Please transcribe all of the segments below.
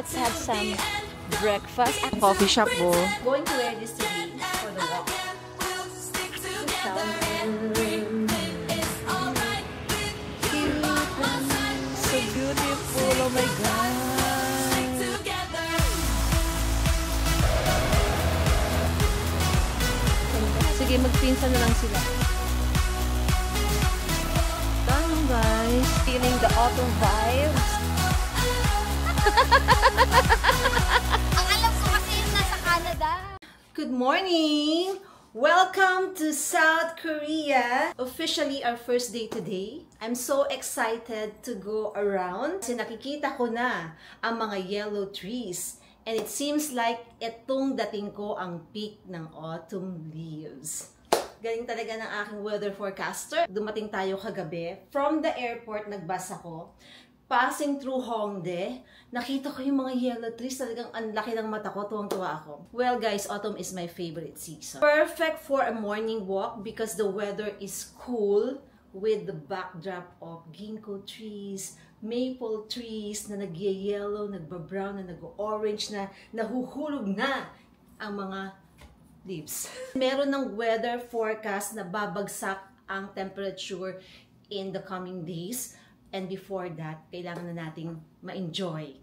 Let's have some breakfast at coffee shop. Going to wear this today for the walk. So beautiful, oh my god. Sige, magpinsan na lang sila. Done, guys. Feeling the autumn vibes. Ang alam ko kasi yung nasa Canada. Good morning! Welcome to South Korea! Officially our first day today. I'm so excited to go around kasi nakikita ko na ang mga yellow trees. And it seems like itong dating ko ang peak ng autumn leaves. Galing talaga ng aking weather forecaster. Dumating tayo kagabi. From the airport, nagbus ako. Passing through Hongdae, nakita ko yung mga yellow trees. Talagang ang laki ng mata ko, tuwang-tuwa ako. Well guys, autumn is my favorite season. Perfect for a morning walk because the weather is cool with the backdrop of ginkgo trees, maple trees na nag-yellow, nagba-brown, na nag-orange na, nahuhulog na ang mga leaves. Meron ng weather forecast na babagsak ang temperature in the coming days. And before that, kailangan na nating ma-enjoy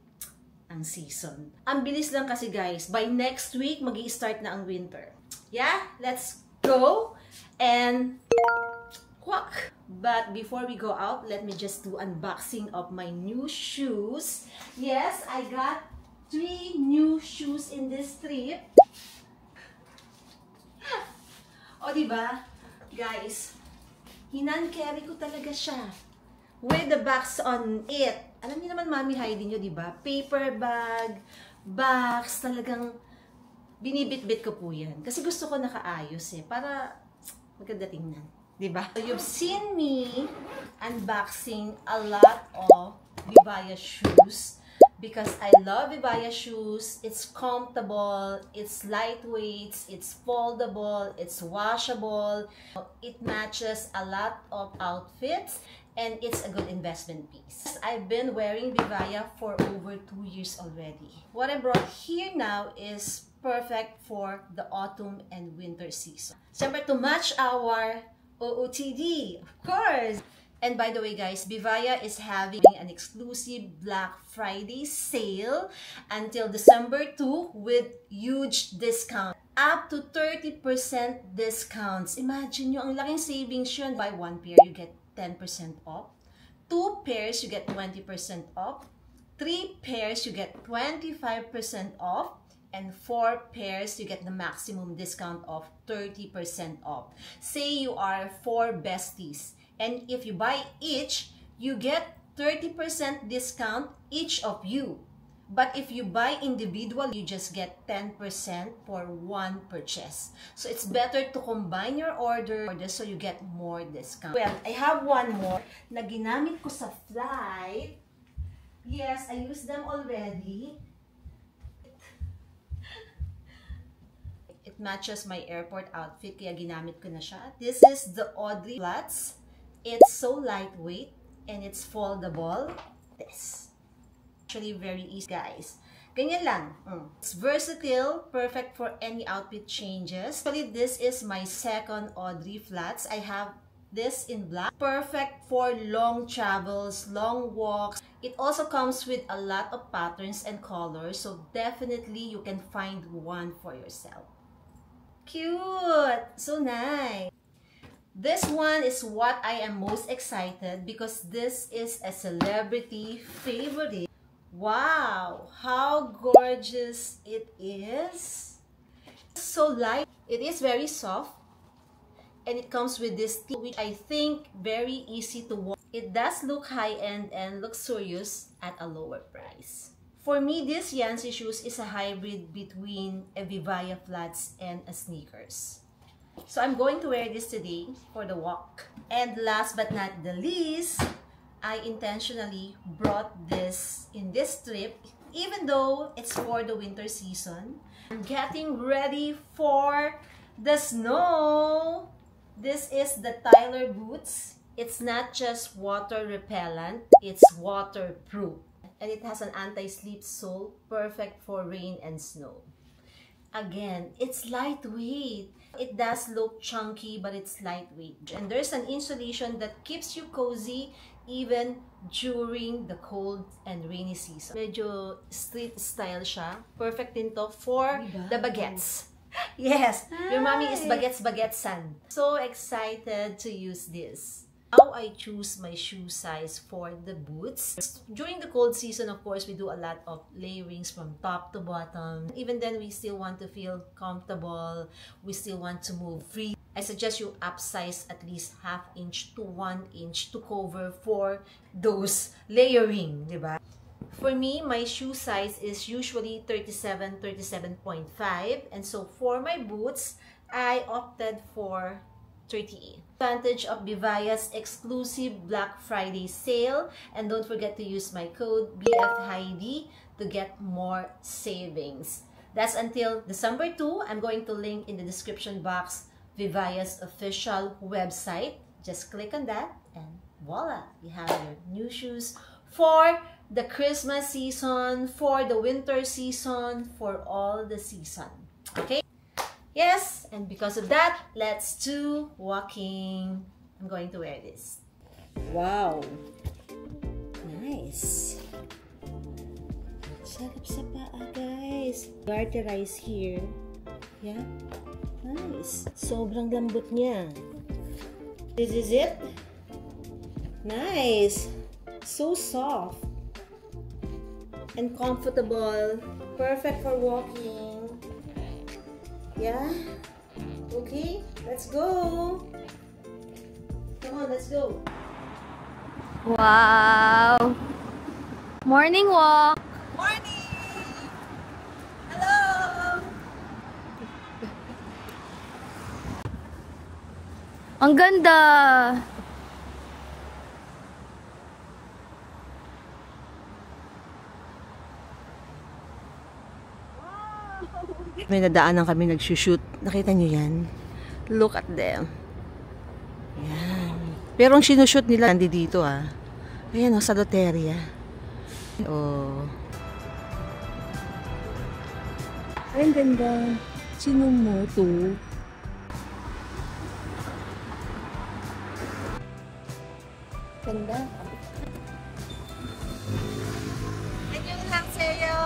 ang season. Ang bilis lang kasi guys, by next week, magi-start na ang winter. Yeah, let's go and walk. But before we go out, let me just do unboxing of my new shoes. Yes, I got 3 new shoes in this trip. O diba, guys, hinan-carry ko talaga siya. With the box on it. Alam niyo naman, Mami Heidi nyo, diba? Paper bag, box, talagang binibit-bit ko po yan. Kasi gusto ko nakaayos eh, para maganda tingnan. Diba? So you've seen me unboxing a lot of Vivaya shoes because I love Vivaya shoes. It's comfortable, it's lightweight, it's foldable, it's washable. It matches a lot of outfits. And it's a good investment piece. I've been wearing Vivaya for over 2 years already. What I brought here now is perfect for the autumn and winter season. Siyempre to match our OOTD, of course! And by the way guys, Vivaya is having an exclusive Black Friday sale until December 2 with huge discount. Up to 30% discounts. Imagine nyo, ang laking savings yun. Buy 1 pair, you get 10% off. 2 pairs, you get 20% off. 3 pairs, you get 25% off. And 4 pairs, you get the maximum discount of 30% off. Say you are 4 besties. And if you buy each, you get 30% discount each of you. But if you buy individual, you just get 10% for 1 purchase. So it's better to combine your order so you get more discount. Well, I have one more na ginamit ko sa flight. Yes, I used them already. It matches my airport outfit, kaya ginamit ko na siya. This is the Audrey Flats. It's so lightweight and it's foldable. This. Actually very easy guys. Ganyan lang. It's versatile, perfect for any outfit changes. Actually, this is my second Audrey Flats. I have this in black. Perfect for long travels, long walks. It also comes with a lot of patterns and colors. So definitely you can find one for yourself. Cute! So nice! This one is what I am most excited because this is a celebrity favorite. Wow, how gorgeous it is. So light. It is very soft. And it comes with this tee, which I think very easy to wear. It does look high-end and luxurious at a lower price. For me, this Yancy shoes is a hybrid between a Vivaya Flats and a sneakers. So I'm going to wear this today for the walk. And last but not the least, I intentionally brought this in this trip, even though it's for the winter season. I'm getting ready for the snow. This is the Tyler boots. It's not just water repellent, it's waterproof. and it has an anti-slip sole, perfect for rain and snow. Again, it's lightweight. It does look chunky, but it's lightweight. And there's an insulation that keeps you cozy even during the cold and rainy season. Medyo street style siya. Perfect din to for the baguettes. Yes, your mommy is baguettes-san. So excited to use this. How I choose my shoe size for the boots. During the cold season, of course, we do a lot of layerings from top to bottom. Even then, we still want to feel comfortable. We still want to move free. I suggest you upsize at least half inch to 1 inch to cover for those layering, diba? For me, my shoe size is usually 37, 37.5. And so for my boots, I opted for 38. Advantage of Vivaya's exclusive Black Friday sale. And don't forget to use my code BFHeidi to get more savings. That's until December 2. I'm going to link in the description box Vivaya's official website. Just click on that and voila! You have your new shoes for the Christmas season, for the winter season, for all the season. Okay? Yes, and because of that, let's do walking. I'm going to wear this. Wow. Nice. Sarap sa paa, guys. Garterize here. Yeah. Nice. Sobrang lambot niya. This is it. Nice. So soft. And comfortable. Perfect for walking. Yeah? Okay, let's go. Come on, let's go. Wow! Morning walk! Morning! Hello! Ang ganda! May nadaanan kami nagsushoot. Nakita nyo yan? Look at them. Yan. Pero ang sinushoot nila, nandi dito ah. Ayan o, sa loteria. Oh. Ay, ang ganda. Sino mo to? Ganda. Annyeong sa'yo!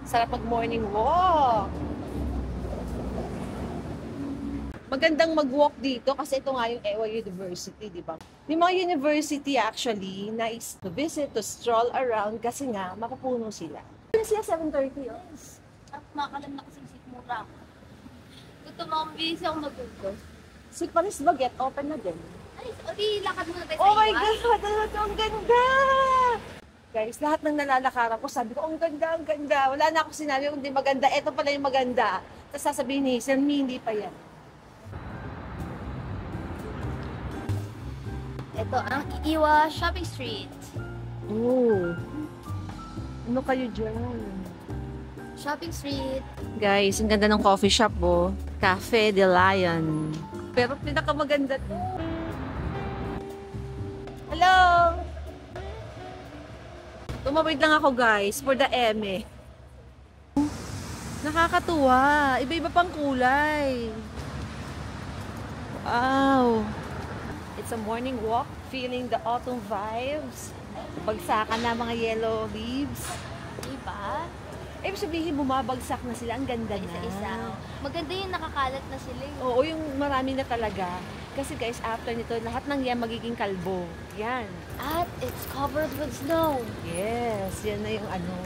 Sarap mag-morning walk. Magandang mag-walk dito kasi ito nga yung Ewa University, di ba? Yung mga university actually, nice to visit, to stroll around kasi nga, mapupuno sila. Ano sila 7:30, oh? Yes. At makalam na kasing sikmura. Gusto mo akong bilis akong mag-go. Si Paris Baguette, open na din. Ay, di lakad muna tayo sa Oh my iwan. God! Ang ganda! Guys, lahat ng nalalakaran ko, sabi ko, ang ganda, ang ganda. Wala na ako sinabi kung hindi maganda. Ito pala yung maganda. Tapos sasabihin ni Hazel, hindi pa yan. Ito ang Iwa Shopping Street. Oh. Ano kayo dyan? Shopping Street. Guys, ang ganda ng coffee shop, oh. Cafe de Lion. Pero pinakamaganda to. Hello! Tumawid lang ako, guys, for the eme. Nakakatuwa. Iba-iba pang kulay. Wow. It's a morning walk, feeling the autumn vibes. Bagsakan na mga yellow leaves. Diba? Ibig sabihin, bumabagsak na sila. Ang ganda na. Isa-isa. Maganda yung nakakalat na sila eh. Oo, yung marami na talaga. Kasi guys, after nito, lahat ng yan magiging kalbo. Yan. At it's covered with snow. Yes, yan na yung ano.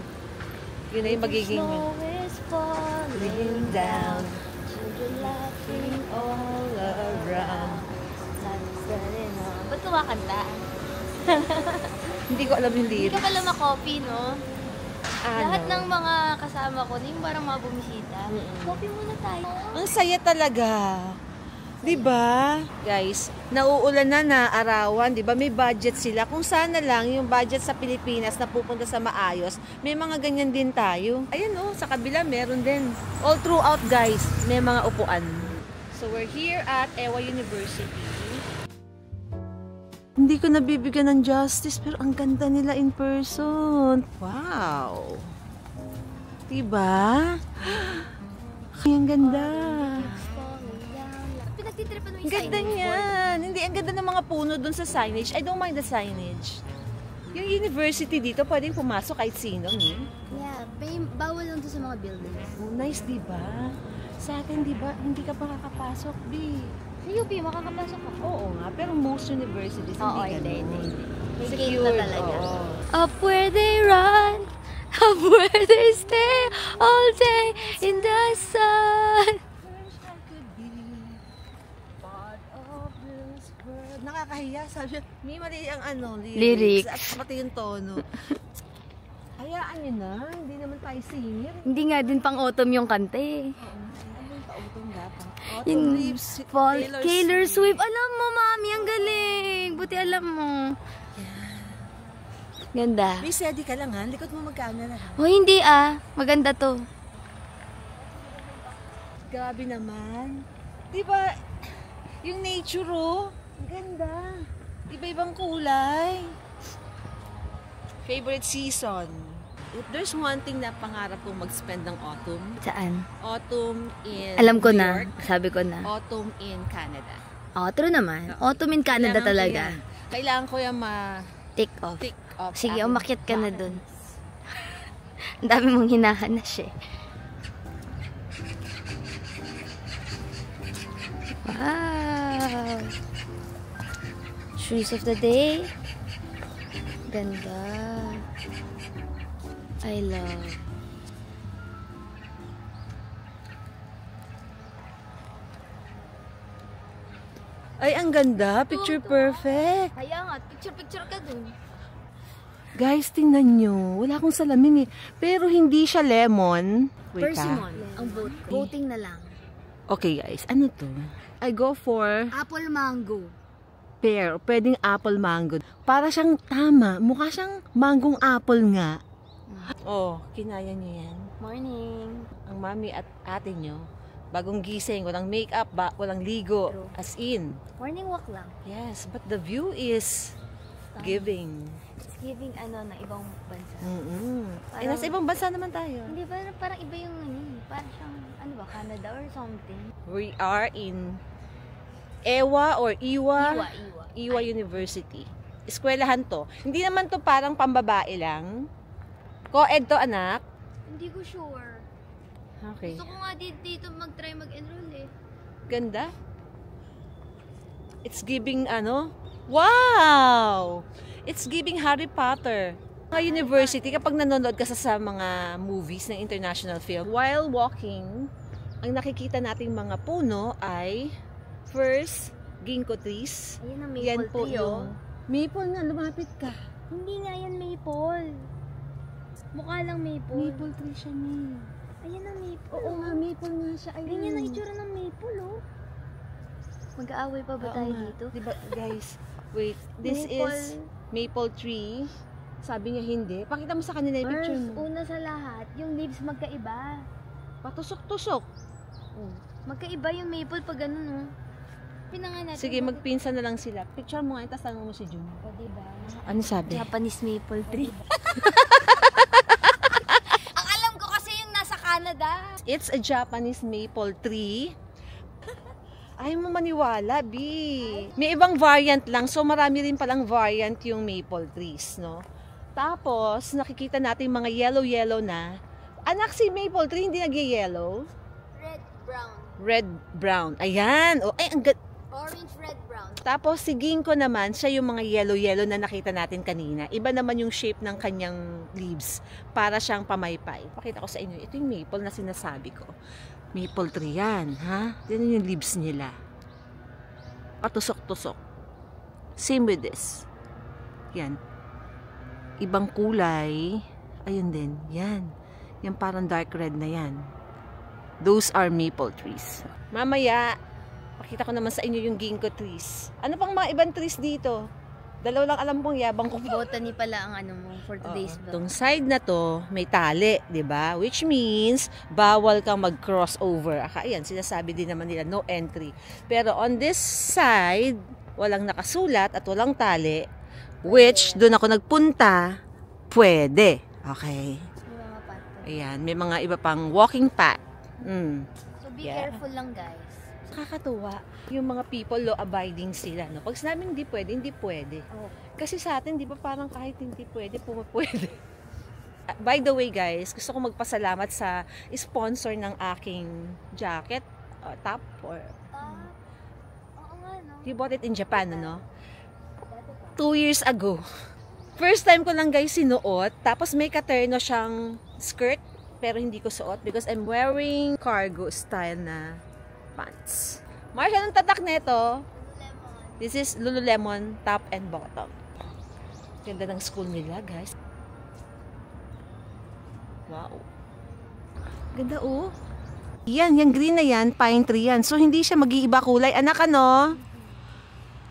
Yun na yung magiging Snow is falling down. Children laughing all around. Sun's setting on. Ba't kumakanta? Hindi ko alam yung Hindi lyrics. ka pala ma-copy, no? Ano? Lahat ng mga kasama ko, yung parang mga bumisita. Copy muna tayo. Ang saya talaga. 'Di ba? Guys, nauulan na arawan, 'di ba? May budget sila. Kung sana lang yung budget sa Pilipinas na pupunta sa maayos, may mga ganyan din tayo. Ayan oh, sa kabila meron din. All throughout, guys, may mga upuan. So we're here at Ewa University. Hindi ko nabibigyan ng justice, pero ang ganda nila in person. Wow! Diba? Ay, ang ganda. Pinagtitripan mo yung Ang ganda signage niyan. Hindi, ang ganda ng mga puno dun sa signage. I don't mind the signage. Yung university dito, pwedeng pumasok kahit sino, eh. Yeah, bawal lang to sa mga buildings. Oh, nice, diba? Sa akin, diba, hindi ka pa kakapasok, B. Sa UP, makakapasok ka. Oo nga, pero most universities, hindi. May gate Secured, na talaga. oo. Up where they run, up where they stay all day in the sun. Nakakahiya, sabi niya, may mali ang Lyrics. At pati yung tono. Hayaan niyo na, hindi naman tayo singer. Hindi nga din pang autumn yung kante. Ano yung pautong dapat? Yung Autumn leaves, fall, Taylor Swift. Alam mo, mami, ang galing. Buti alam mo. Ganda. May steady ka lang ha, likod mo mag-camera ha. Oh, hindi maganda to. Grabe naman. Diba, yung nature oh, ang ganda. Iba-ibang kulay. Favorite season. If there's one thing na pangarap kong mag-spend ng autumn, Saan? autumn in Alam ko New na. York, Sabi ko na. autumn in Canada. Oh, true naman. Autumn in Canada Kailangan ko talaga. yan. Kailangan ko yung Take off. ma-tick off. Sige, aking umakyat ka na bucket dun. list. Ang dami mong hinahanas eh. Wow! Shoes of the day. Ganda. I love. Ay, ang ganda. Picture perfect. Kaya nga, picture-picture ka dun. Guys, tingnan nyo. Wala akong salamin eh. Pero hindi siya lemon. Wait Persimmon, ang vote ko. Voting na lang. Okay guys, ano to? I go for Apple mango. pear. Pwedeng apple mango. Para siyang tama. Mukha siyang manggong apple nga. Oh, kinaya niyo yan. Morning. Ang mami at ate nyo, bagong gising, walang makeup, walang ligo. True. As in. Morning walk lang. Yes, but the view is giving. It's giving ng ibang bansa. Ay, nasa ibang bansa naman tayo. Hindi ba parang iba yung parang siyang Canada or something. We are in Ewa or Iwa Iwa. University. Eskwelahan to. Hindi naman to parang pambabae lang. Co-ed to, anak. Hindi ko sure. Okay. Gusto ko nga dito mag-try mag-enroll eh. Ganda. It's giving wow! It's giving Harry Potter. Mga university, kapag nanonood ka sa mga movies ng international film, while walking, ang nakikita nating mga puno ay first, ginkgo trees. Ayun ang Yan maple po tree yung maple nga, lumapit ka. Hindi nga yan maple. Mukha lang maple. Maple tree siya ni. Ayan ang maple. Oo nga, maple nga siya. Ayun. Ganyan ang itsura ng maple oh. Mag-aaway pa ba Oo tayo nga. dito? Diba, guys, wait. This Maple. is maple tree. Sabi niya hindi. Pakita mo sa kanila yung picture First, mo. una sa lahat, yung leaves magkaiba. Patusok-tusok. Oh. Magkaiba yung maple pag ganun oh. Pinanga natin. Sige, magpinsan na lang sila. Picture mo nga, tapos tanong mo si Jun. O diba? Ano sabi? Japanese maple tree. Ang alam ko kasi yung nasa Canada. It's a Japanese maple tree. Ayaw mo maniwala, B. May ibang variant lang. So, marami rin palang variant yung maple trees, no? Tapos, nakikita natin mga yellow-yellow na. Anak, si maple tree hindi nag-yellow. Red, brown. Red, brown. Ayan. O, ay, ang Orange, red, brown. Tapos, si ginkgo naman, siya yung mga yellow-yellow na nakita natin kanina. Iba naman yung shape ng kanyang leaves. Para siyang pamaypay. Pakita ko sa inyo. Ito yung maple na sinasabi ko. Maple tree yan, ha? Yan yung leaves nila. Patusok-tusok. Same with this. Yan. Ibang kulay. Ayun din. Yan. Yan parang dark red na yan. Those are maple trees. Mamaya, pakita ko naman sa inyo yung ginkgo trees. Ano pang mga ibang trees dito? Dalawa lang alam kong yabang ko. Botany pala ang mo for today's vlog. Itong side na to, may tali, di ba? Which means, bawal kang mag-crossover. Ayan, sinasabi din naman nila, no entry. Pero on this side, walang nakasulat at walang tali, which doon ako nagpunta, pwede. Okay. May mga pato. Ayan, may mga iba pang walking path. So be Yeah. careful lang guys. Nakakatuwa. Yung mga people, law-abiding sila. No? Pag sinabing hindi pwede, hindi pwede. Oh. Kasi sa atin, di ba parang kahit hindi pwede, pwede. By the way guys, gusto ko magpasalamat sa sponsor ng aking jacket, top, or Oo nga no. you bought it in Japan, ano? 2 years ago. First time ko lang guys sinuot, tapos may katerno siyang skirt, pero hindi ko suot because I'm wearing cargo style na pants. Marsha, anong tatak nito? This is Lululemon top and bottom. Ganda ng school nila guys. Wow. Ganda oh. Yan, yung green na yan, pine tree yan. So hindi siya mag-iiba kulay. Anak, ano?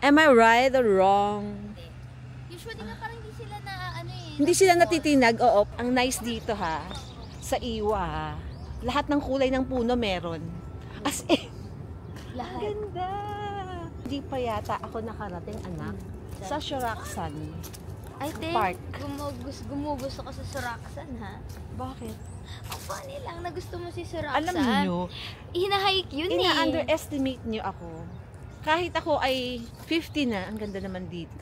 Am I right or wrong? Usually nga parang hindi sila na ano eh. Hindi sila natitinag. Oo, ang nice dito ha. Sa Iwa ha. Lahat ng kulay ng puno meron. As in, Lahat. ganda. Hindi pa yata ako nakarating, anak. Sa Shoraksan. I think Park. gumugusto ka sa Soraksan ha. Bakit? Ang funny lang na gusto mo si Soraksan. Alam niyo, Hinahike yun eh. ina-underestimate niyo ako. Kahit ako ay 50 na, ang ganda naman dito.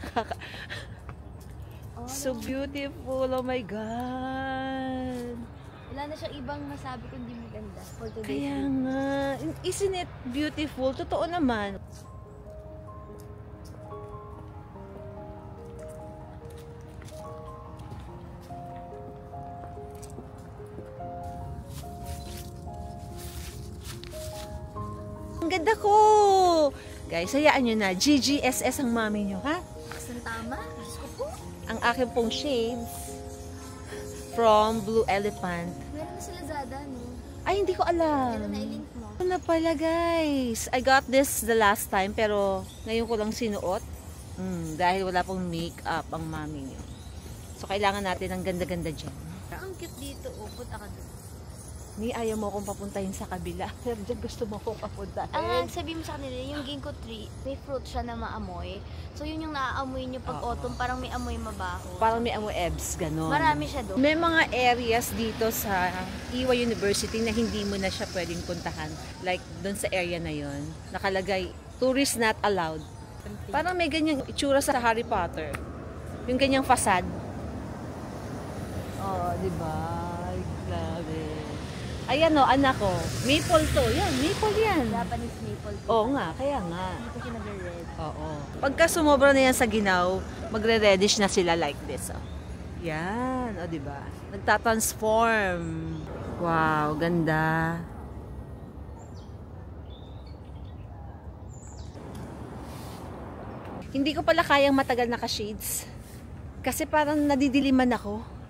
So beautiful, oh my God. Wala na siyang ibang masabi kundi maganda for today's Kaya video. nga, isn't it beautiful? Totoo naman. Ang ganda ko! Guys, hayaan nyo na. GGSS ang mami nyo, ha? Saan tama? Diyos ko po. Ang aking pong shades from Blue Elephant. Meron na sa Lazada, no? Ay, hindi ko alam. Meron na i-link mo. Ito na pala, guys. I got this the last time, pero ngayon ko lang sinuot. Dahil wala pong makeup ang mami nyo. So, kailangan natin ng ganda-ganda dyan. Ang cute dito, oh. Punta ka doon. Ni, ayaw mo akong papuntahin sa kabila. Pero dyan gusto mo akong papuntahin. Ang sabi mo sa kanila, yung ginkgo tree, may fruit siya na maamoy. So, yun yung naaamoy nyo pag Oo. autumn, parang may amoy mabaho. Parang may amoy ebs, gano'n. Marami siya doon. May mga areas dito sa Iwa University na hindi mo na siya pwedeng puntahan. Like, doon sa area na yon nakalagay, tourists not allowed. Parang may ganyang itsura sa Harry Potter. Yung ganyang facade. Oh, di ba? Grabe. Ayan o, anak ko. Maple to. Yan, maple yan. Japanese maple tea. Oo nga, kaya nga. Hindi ko siya nag-red. Oo. Pagka sumobra na yan sa ginaw, magre-reddish na sila like this. Oh. Yan, o diba? Nagtatransform. Wow, ganda. Hindi ko pala kayang matagal naka-shades. Kasi parang nadidiliman ako.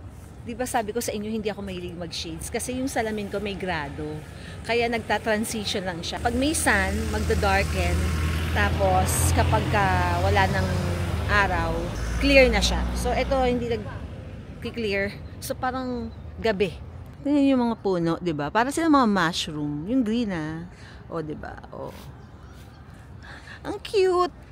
Di ba sabi ko sa inyo, hindi ako mahilig mag-shades. Kasi yung salamin ko may grado. Kaya nagta-transition lang siya. Pag may sun, magda-darken. Tapos kapag wala ng araw, clear na siya. So ito, hindi nag-clear. So parang gabi. Tingnan yung mga puno, di ba? Para sila mga mushroom. Yung green ah. O, di ba? O. Ang cute.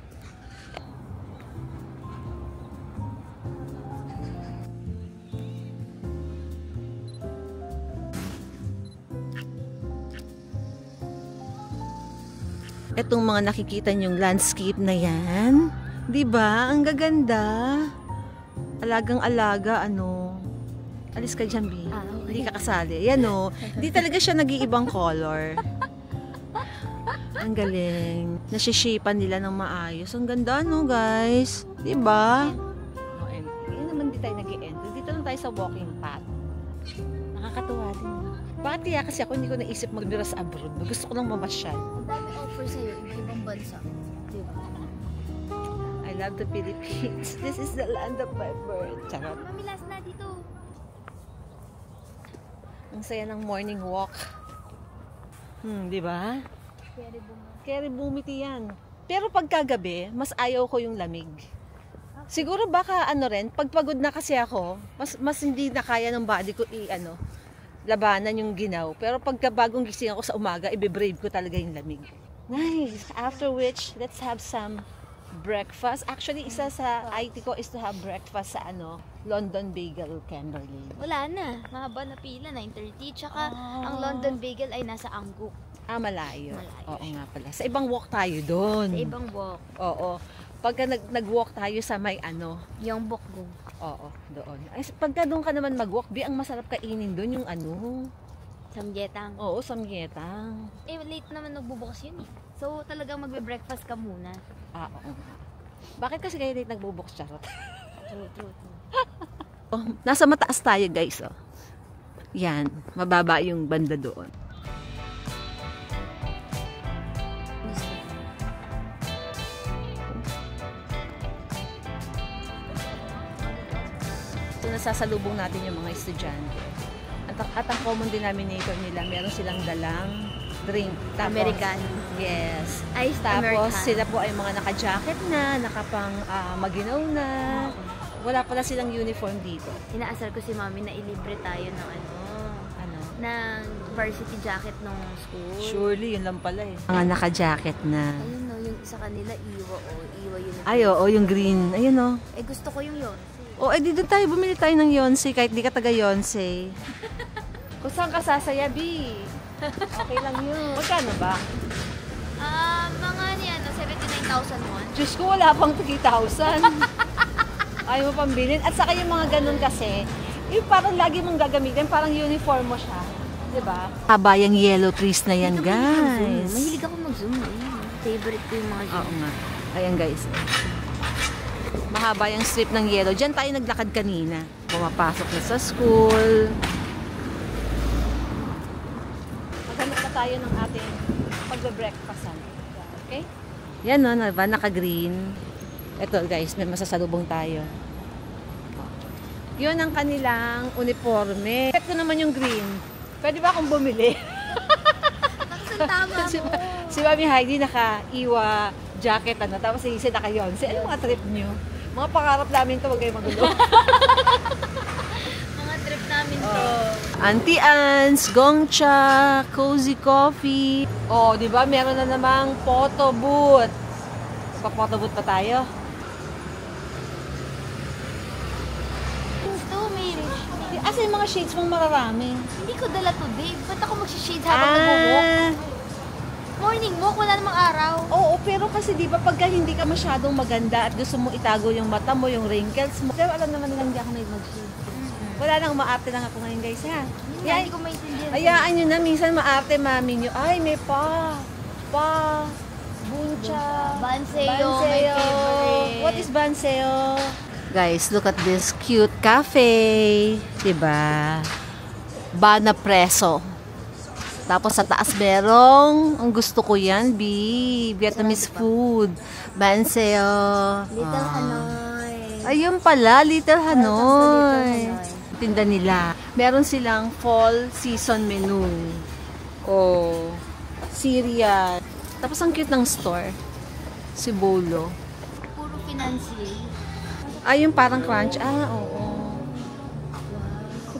Etong mga nakikita niyong landscape na yan, 'di ba? Ang gaganda. Alagang-alaga, ano. Alis ka dyan, B. Ah, okay. Hindi ka kasali. Yan, oh. Hindi talaga siya nag-iibang color. Ang galing. Nasishapean nila ng maayos. Ang ganda, no, guys? 'Di ba? No, and yan naman di tayo nag-i-end. Dito lang tayo sa walking path. Nakakatuwa din. Bakit kaya kasi ako hindi ko naisip magmira sa abroad? Gusto ko lang mamasyal. Ang dami offer sa'yo, ibang bansa. Diba? I love the Philippines. This is the land of my birth. Charot. Mami, last na dito. Ang saya ng morning walk. Di ba? Pwede bumalik. Kaya bumiti yan. Pero pagkagabi, mas ayaw ko yung lamig. Siguro baka ano rin, pagpagod na kasi ako, mas hindi na kaya ng body ko labanan yung ginaw. Pero pagka bagong gising ako sa umaga, ibe-brave ko talaga yung lamig. Nice! After which, let's have some breakfast. Actually, isa sa IT ko is to have breakfast sa London Bagel, Camberley. Wala na. Mahaba na pila, 9:30. Tsaka ang London Bagel ay nasa Angguk. Malayo. Malayo Oo siya. nga pala. Sa ibang walk tayo doon. Sa ibang walk. Oo. Pagka nag-walk tayo sa may Yung Bokgung. oo, doon. Ay, pagka doon ka naman mag-walk, ang masarap kainin doon yung Samgyetang. oo, samgyetang. Late naman nagbubukas yun eh. So, talagang magbe-breakfast ka muna. Oo. Bakit kasi kayo late nagbubukas, charot? True. Nasa mataas tayo, guys, oh. Yan, mababa yung banda doon. So, nasasalubong natin yung mga estudyante. At ang common denominator nila, meron silang dalang drink. Tapos, Americano. Yes. Iced Tapos Americano. sila po ay mga naka-jacket na, nakapang maginaw na. Wala pala silang uniform dito. Inaasar ko si mami na ilibre tayo ng ng varsity jacket ng school. Surely, yun lang pala eh. Mga naka-jacket na. Ayun no, yung isa kanila, Iwa uniform. Ay, oo, yung green. Ayun o. Gusto ko yung yun. Di doon tayo, bumili tayo ng Yonsei kahit di ka taga Yonsei. Kung saan ka sasaya, B? Okay lang yun. Magkano ba? Mga niyan, 79,000 won. Diyos ko, wala pang 3,000. Ayaw mo pang bilhin. At saka yung mga ganun kasi, yung parang lagi mong gagamitin, parang uniform mo siya. Diba? Haba yung yellow trees na yan, guys. Mahilig ako mag-zoom eh. Favorite ko yung mga zoom. Oo nga. Ayan, guys. Mahaba yung strip ng yellow. Diyan tayo naglakad kanina. Pumapasok na sa school. Maghanap na tayo ng ating pagbe-breakfastan. Okay? Yan no, naka-green. Ito guys, may masasalubong tayo. Yun ang kanilang uniforme. Check ko naman yung green. Pwede ba akong bumili? Tama mo. Si Mami Heidi naka-iwa jacket, tapos si Ise naka-Yonsei. Ano mga trip nyo? Mga pangarap namin to, wag kayo magulo. Mga trip namin to. Auntie Ann's, Gongcha, Cozy Coffee. Di ba? Meron na namang photo booth. Pa-photo booth pa tayo. Gusto, may Asa yung mga shades mong mararami? Hindi ko dala today. Ba't ako mag-shade habang nag-walk? Morning walk, wala namang araw. Oo, pero kasi di ba pagka hindi ka masyadong maganda at gusto mo itago yung mata mo, yung wrinkles mo. Pero alam naman nilang hindi ako mag-shade. Wala nang maarte lang ako ngayon guys ha. Hindi ko maintindihan. Hayaan nyo na, minsan maarte mami nyo. Ay, may buncha. Banseo, my favorite. What is banseo? Guys, look at this cute cafe. Diba? Bana Preso. Tapos sa taas merong, ang gusto ko yan, Vietnamese food. Banseo. Little Hanoi. Ayun pala, Little Welcome to Hanoi. Little Hanoi. Tinda nila. Meron silang fall season menu. Cereal. Tapos ang cute ng store. Si Bolo. Puro financier. Yung parang crunch. Oo.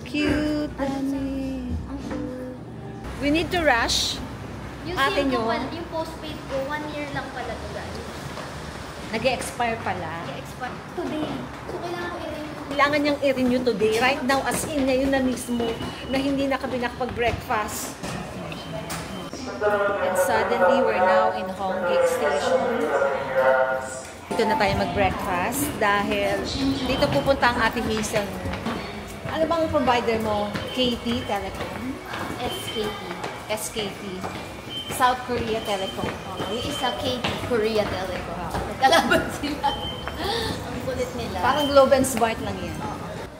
Cute. Dami. We need to rush. Yung Ate SIM nyo? ko, yung postpaid ko, 1 year lang pala to guys. Nag-expire pala. I-expire today. So, kailangan ko i-renew. Kailangan niyang i-renew today. Right now, as in, ngayon na mismo, na hindi na kami nakapag-breakfast. And suddenly, we're now in Honggek Station. Dito na tayo mag-breakfast dahil dito pupunta ang Ate Hazel. Ano bang provider mo? KT Telecom? SKT. South Korea Telecom. Yung isa KT, Korea Telecom. Kalaban sila. Ang kulit nila. Parang Globe and Smart lang yan.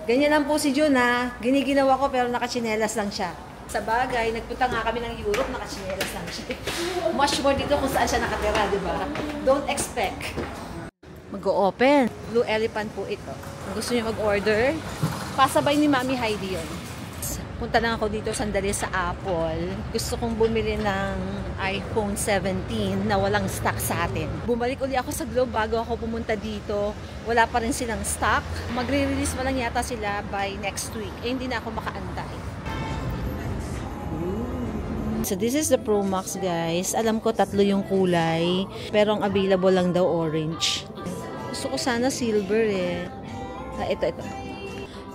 Ganyan lang po si Jun ha. Giniginawa ko pero nakachinelas lang siya. Sa bagay, nagpunta nga kami ng Europe, nakachinelas lang siya. Much more dito kung saan siya nakatira, di ba? Don't expect. Mag-o-open. Blue Elephant po ito. Kung gusto niyo mag-order, pasabay ni Mami Heidi yun. Punta lang ako dito sandali sa Apple. Gusto kong bumili ng iPhone 17 na walang stock sa atin. Bumalik uli ako sa Globe bago ako pumunta dito. Wala pa rin silang stock. Magre-release pa lang yata sila by next week. Hindi na ako makaantay. So this is the Pro Max, guys. Alam ko tatlo yung kulay, pero ang available lang daw orange. Gusto ko sana silver eh. Ito.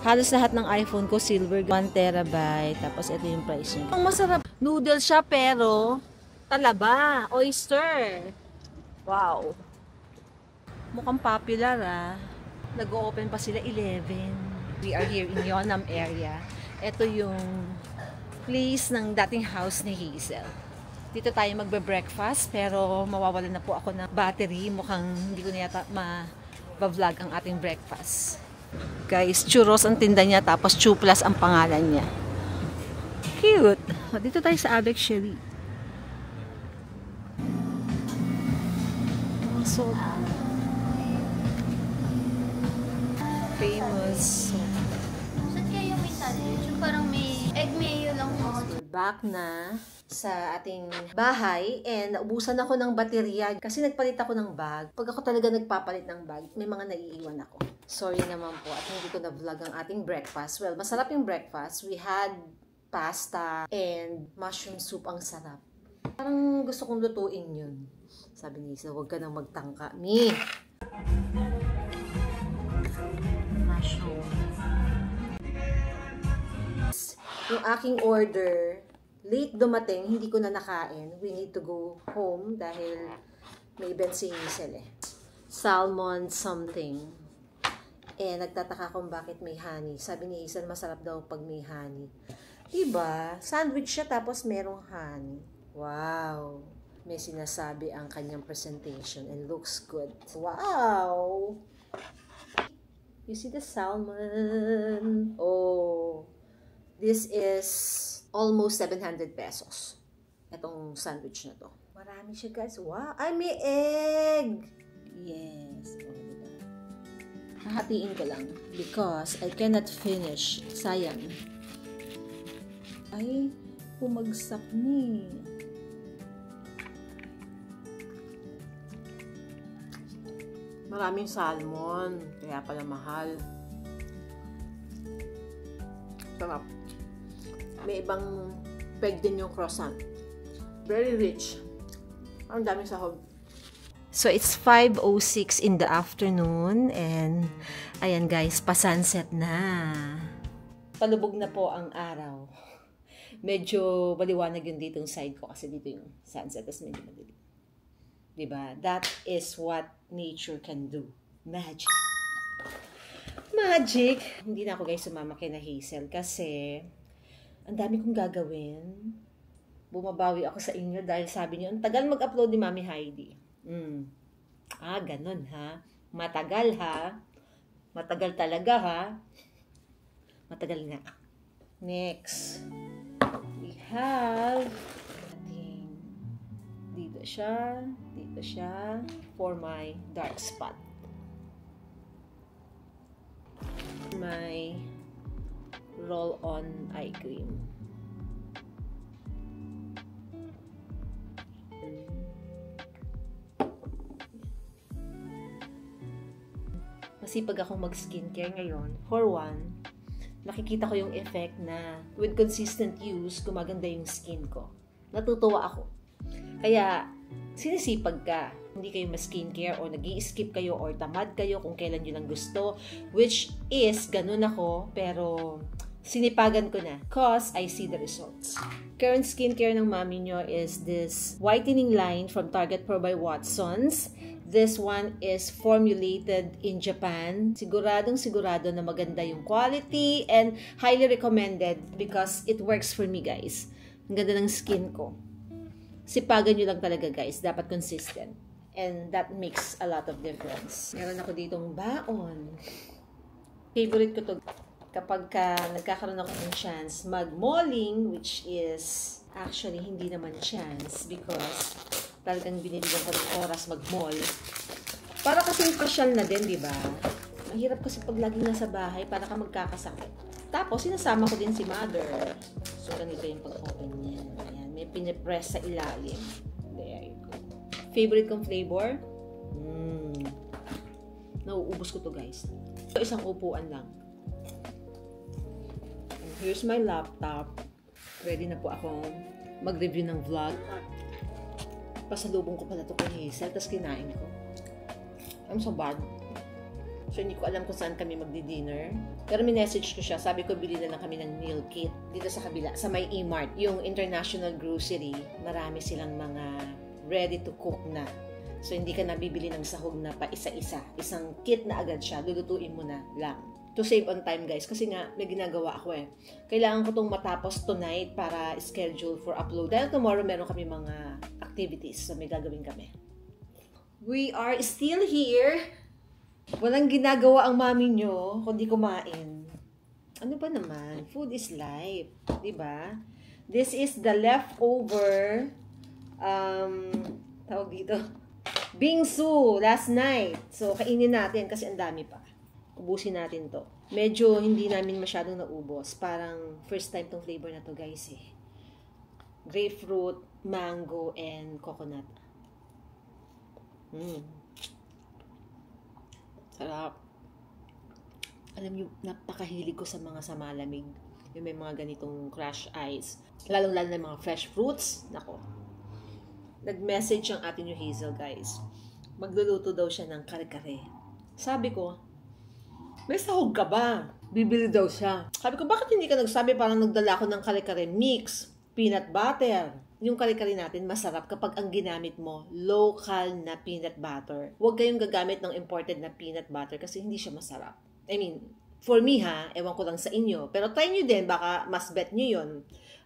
Halos lahat ng iPhone ko silver, 1 terabyte. Tapos ito yung price niya. Ang masarap. Noodle siya pero talaba, oyster. Wow. Mukhang popular ah. Nag-open pa sila 11. We are here in Yeonam area. Ito yung place ng dating house ni Hazel. Dito tayo magbe-breakfast pero mawawalan na po ako ng battery. Mukhang hindi ko na yata ma-vlog ang ating breakfast. Guys, churros ang tinda niya tapos chuplas ang pangalan niya. Cute! Dito tayo sa Avec Cherie. So famous. Saan kayo may sandwich? Yung parang may egg mayo lang po. Back na sa ating bahay and naubusan ako ng baterya kasi nagpalit ako ng bag. Pag ako talaga nagpapalit ng bag, may mga naiiwan ako. Sorry naman po at hindi ko na-vlog ang ating breakfast. Well, masarap yung breakfast. We had pasta and mushroom soup. Ang sarap. Parang gusto kong lutuin yun. Sabi ni Isa, huwag ka nang magtangka. Mushroom. Yung aking order, late dumating, hindi ko na nakain. We need to go home dahil may event si Hazel eh. Salmon something. Eh, nagtataka kung bakit may honey. Sabi ni Hazel, masarap daw pag may honey. Diba? Sandwich siya tapos merong honey. Wow! May sinasabi ang kanyang presentation and looks good. Wow! You see the salmon? Oh! This is almost 700 pesos. Itong sandwich na to. Marami siya, guys. Wow! Ay, may egg! Yes. Oh, diba? Hahatiin ko lang because I cannot finish. Sayang. Ay, pumagsak ni. Maraming salmon. Kaya pala mahal. Sarap. May ibang peg din yung croissant. Very rich. Ang daming sahog. So, it's 5:06 in the afternoon. And, ayan guys, pa-sunset na. Palubog na po ang araw. Medyo maliwanag yung ditong side ko kasi dito yung sunset. Tapos medyo madilim. Diba? That is what nature can do. Magic. Magic! Hindi na ako guys sumama kay na Hazel kasi ang dami kong gagawin. Bumabawi ako sa inyo dahil sabi niyo, ang tagal mag-upload ni Mami Heidi. Ganun ha. Matagal ha. Matagal talaga ha. Matagal nga. Next. We have dito siya for my dark spot. My roll-on eye cream. Masipag akong mag-skincare ngayon. For one, nakikita ko yung effect na with consistent use, gumaganda yung skin ko. Natutuwa ako. Kaya, sinisipag ka. Hindi kayo ma-skincare o nag-i-skip kayo or tamad kayo kung kailan nyo lang gusto. Which is, ganun ako, pero sinipagan ko na. Cause I see the results. Current skincare ng mami nyo is this whitening line from Target Pro by Watsons. This one is formulated in Japan. Siguradong sigurado na maganda yung quality and highly recommended because it works for me, guys. Ang ganda ng skin ko. Sipagan nyo lang talaga, guys. Dapat consistent. And that makes a lot of difference. Meron ako ditong baon. Favorite ko to kapag nagkakaroon ako ng chance mag-malling, which is actually hindi naman chance because talagang binibigyan ko ng oras mag-mall. Para kasing pasyal na din, di ba? Mahirap kasi pag laging nasa bahay, para ka magkakasakit. Tapos, sinasama ko din si mother. So, ganito yung pag-open niya. Ayan, may pinipress sa ilalim. There you go. Favorite kong flavor? Nauubos ko to, guys. So, isang upuan lang. And here's my laptop. Ready na po akong mag-review ng vlog. Pasalubong ko pala ito kay Hazel, tapos kinain ko. I'm so bad. So, hindi ko alam kung saan kami magdi-dinner. Pero may-message ko siya. Sabi ko, bili na lang kami ng meal kit. Dito sa kabila, sa may E-Mart. Yung international grocery, marami silang mga ready-to-cook na. So, hindi ka nabibili ng sahog na pa isa-isa. Isang kit na agad siya. Lulutuin mo na lang. To save on time, guys. Kasi nga, may ginagawa ako eh. Kailangan ko itong matapos tonight para schedule for upload. Dahil tomorrow, meron kami mga activities. So, may gagawin kami. We are still here. Walang ginagawa ang mami nyo kundi kumain. Ano ba naman? Food is life. Diba? This is the leftover tawag dito bingsu last night. So, kainin natin kasi ang dami pa. Ubusin natin to. Medyo hindi namin masyadong naubos. Parang first time tong flavor na to, guys eh. Grapefruit, mango, and coconut. Sarap. Alam niyo, napakahilig ko sa mga samalamig. Yung may mga ganitong crush ice. Lalong-lalo na mga fresh fruits. Nako. Nag-message ang atin yung Hazel, guys. Magluluto daw siya ng kare-kare. Sabi ko, may sahog ka ba? Bibili daw siya. Sabi ko, bakit hindi ka nagsabi? Parang nagdala ko ng kare-kare mix, peanut butter. Yung kare-kare natin, masarap kapag ang ginamit mo, local na peanut butter. Huwag kayong gagamit ng imported na peanut butter kasi hindi siya masarap. I mean, for me ha, ewan ko lang sa inyo. Pero try nyo din, baka mas bet nyo yun.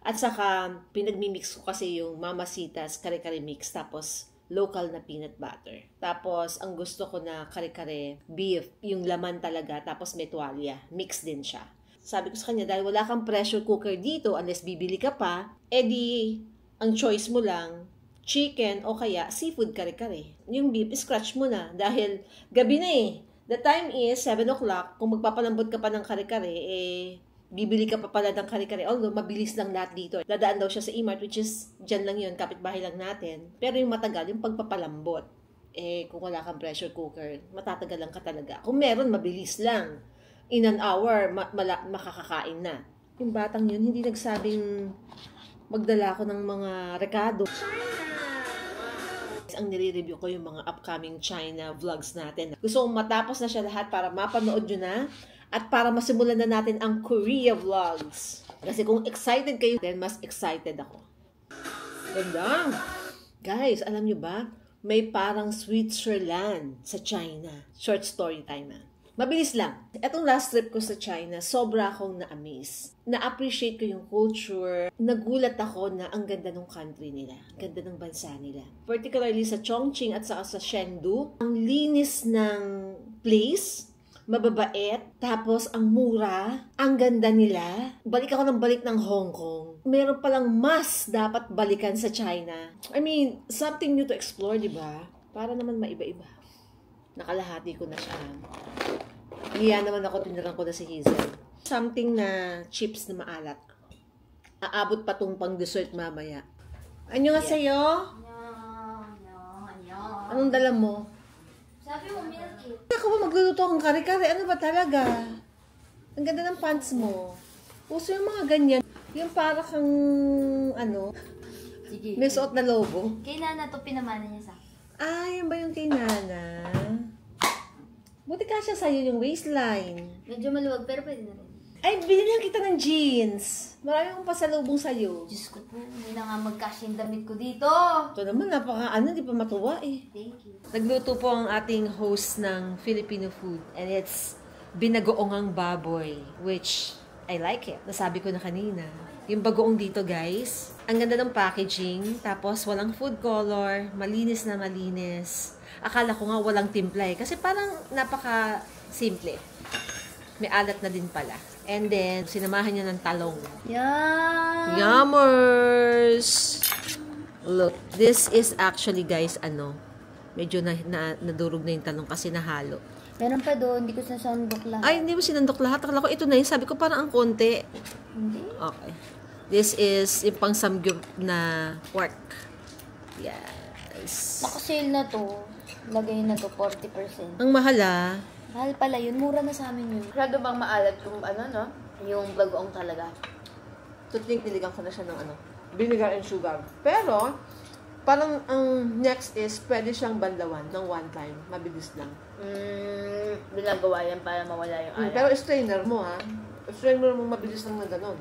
At saka, pinagmimix ko kasi yung Mamacita's kare-kare mix, tapos local na peanut butter. Tapos, ang gusto ko na kare-kare beef, yung laman talaga, tapos may tuwalya. Mix din siya. Sabi ko sa kanya, dahil wala kang pressure cooker dito, unless bibili ka pa, edi ang choice mo lang, chicken o kaya seafood kare-kare. Yung beef, scratch mo na. Dahil gabi na eh. The time is 7 o'clock. Kung magpapalambot ka pa ng kare-kare, eh, bibili ka pa pala ng kare-kare. Although, mabilis lang lahat dito. Dadaan daw siya sa E-Mart, which is, dyan lang yun, kapitbahay lang natin. Pero yung matagal, yung pagpapalambot. Eh, kung wala kang pressure cooker, matatagal lang ka talaga. Kung meron, mabilis lang. In an hour, makakakain na. Yung batang yun, hindi nagsabing magdala ko ng mga rekado. Ang nire-review ko yung mga upcoming China vlogs natin. Gusto kong matapos na siya lahat para mapanood nyo na at para masimulan na natin ang Korea vlogs. Kasi kung excited kayo, then mas excited ako. Ganda! Guys, alam nyo ba? May parang Switzerland sa China. Short story time na. Mabilis lang. Etong last trip ko sa China, sobra akong na-amaze. Na-appreciate ko yung culture. Nagulat ako na ang ganda ng country nila. Ang ganda ng bansa nila. Particularly sa Chongqing at saka sa Chengdu. Ang linis ng place. Mababait. Tapos ang mura. Ang ganda nila. Balik ako ng balik ng Hong Kong. Meron palang mas dapat balikan sa China. I mean, something new to explore, di ba? Para naman maiba-iba. Nakalahati ko na siya. Hiya naman ako, tinirang ko na si Hazel. Something na chips na maalat. Aabot pa tong pang dessert mamaya. Ano nga sa'yo? Anong dala mo? Sabi mo, milk it. Ako ba magluluto akong kare-kare? Ano ba talaga? Ang ganda ng pants mo. Uso yung mga ganyan. Yung para kang, ano, Sige. may suot na logo. Kay Nana to pinamana niya sa akin. Ah, yun ba yung kay Nana? Buti kasya sa'yo yung waistline. Medyo maluwag pero pwede na rin. Ay, binigyan kita ng jeans. Marami akong pasalubong sa'yo. Diyos ko po, hindi na nga magkasya yung damit ko dito. Ito naman, di pa matuwa eh. Thank you. Nagluto po ang ating host ng Filipino food. And it's binagoongang baboy, which I like it. Nasabi ko na kanina. Yung bagoong dito, guys. Ang ganda ng packaging. Tapos, walang food color. Malinis na malinis. Akala ko nga walang timpla eh. Kasi parang napaka-simple. May alat na din pala. And then, sinamahan niya ng talong. Yan! Yummers! Look, this is actually, guys, medyo nadurog na yung talong kasi nahalo. Meron pa doon, hindi ko sinasandok lahat. Ay, hindi mo sinandok lahat. Akala ko ito na yun. Sabi ko parang ang konti. Hindi. Okay. This is yung pang samgyup na pork. Yes. Nakasale na to. Lagay na to 40%. Ang mahal ah. Mahal pala yun. Mura na sa amin yun. Grado bang maalat kung no? Yung bagoong talaga. Tutling niligang ko na siya ng vinegar and sugar. Pero, parang ang next is, pwede siyang banlawan ng one time. Mabilis lang. Ginagawa yan para mawala yung alat. Pero strainer mo ha. Strainer mo mabilis lang na gano'n.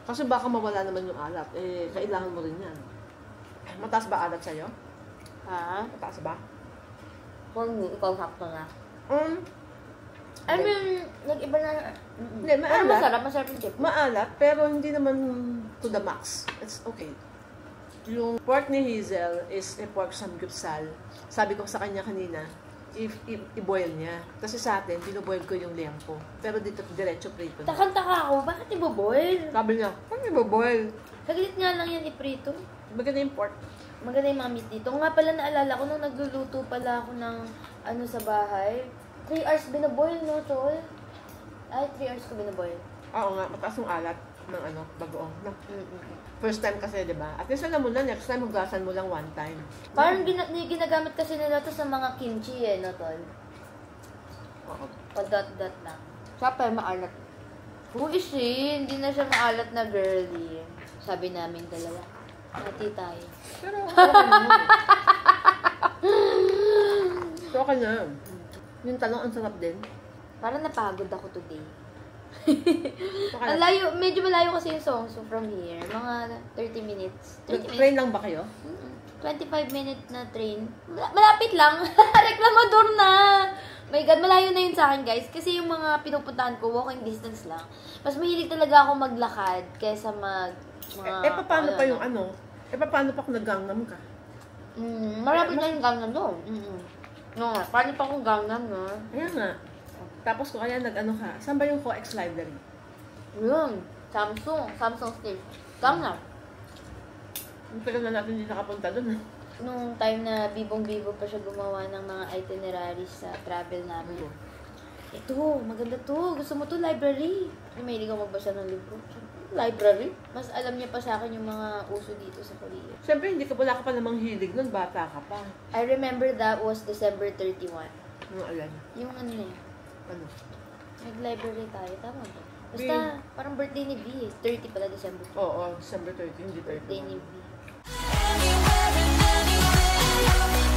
Kasi baka mawala naman yung alat. Eh, kailangan mo rin yan. Mataas ba alat sa'yo? Ha? Mataas ba? Kung ikaw sakto na. I Hindi. mean, nag-iba na. Hindi, Pero maalat. masarap yung chip. Maalat, pero hindi naman to the max. It's okay. Yung pork ni Hazel is a pork samgyeopsal. Sabi ko sa kanya kanina, i-boil niya. Kasi sa atin, binoboil ko yung liempo. Pero dito, diretso prito na. Takang-taka ako, bakit iboboil? Sabi niya, ano i-boil? Saglit nga lang yan iprito. Maganda yung pork. Maganda yung mga meat dito. Nga pala naalala ko nung nagluluto pala ako ng ano sa bahay. 3 hours binaboil, no, tol? Ay, 3 hours ko binaboil. Oo nga, mataas yung alat ng bagoong. No? First time kasi, di ba? At least alam mo na, next time, hugasan mo lang one time. Parang ginagamit kasi nila to sa mga kimchi no, tol? Oo. Pa-dot-dot lang. Siyempre, maalat. Who is she? Hindi na siya maalat na girly. Sabi namin dalawa. Hati tayo. Pero, okay na. So, okay na. Yung talong, ang sarap din. Parang napagod ako today. Okay Ang na. layo, medyo malayo kasi yung Songso from here. Mga 30 minutes. 30 minutes. Train lang ba kayo? 25 minutes na train. Malapit lang. Reklamador na. My God, malayo na yun sa akin, guys. Kasi yung mga pinupuntahan ko, walking distance lang. Mas mahilig talaga ako maglakad kaysa mga... Paano pa yung ano? Paano pa kung nag-gangnam ka? Marapit na yung Gangnam doon. No, paano pa kung Gangnam, no? Ayan nga. Tapos kung kaya nag-ano ka, saan ba yung COEX library? Yun. Samsung Stage. Gangnam. Pero na natin hindi nakapunta doon. Nung time na bibong-bibo pa siya gumawa ng mga itineraries sa travel namin. Ito, maganda to. Gusto mo to, library. May hilig ako magbasa ng libro. Library? Mas alam niya pa sa akin yung mga uso dito sa Korea. Siyempre, wala ka pa namang hilig nun, bata ka pa. I remember that was December 31. Ano alam? Yung ano na yun. Ano? Nag-library tayo, tama ba? Basta, parang birthday ni V eh. 30 pala December. Oo, December 30, hindi 31. Birthday ni V. Anywhere and anywhere.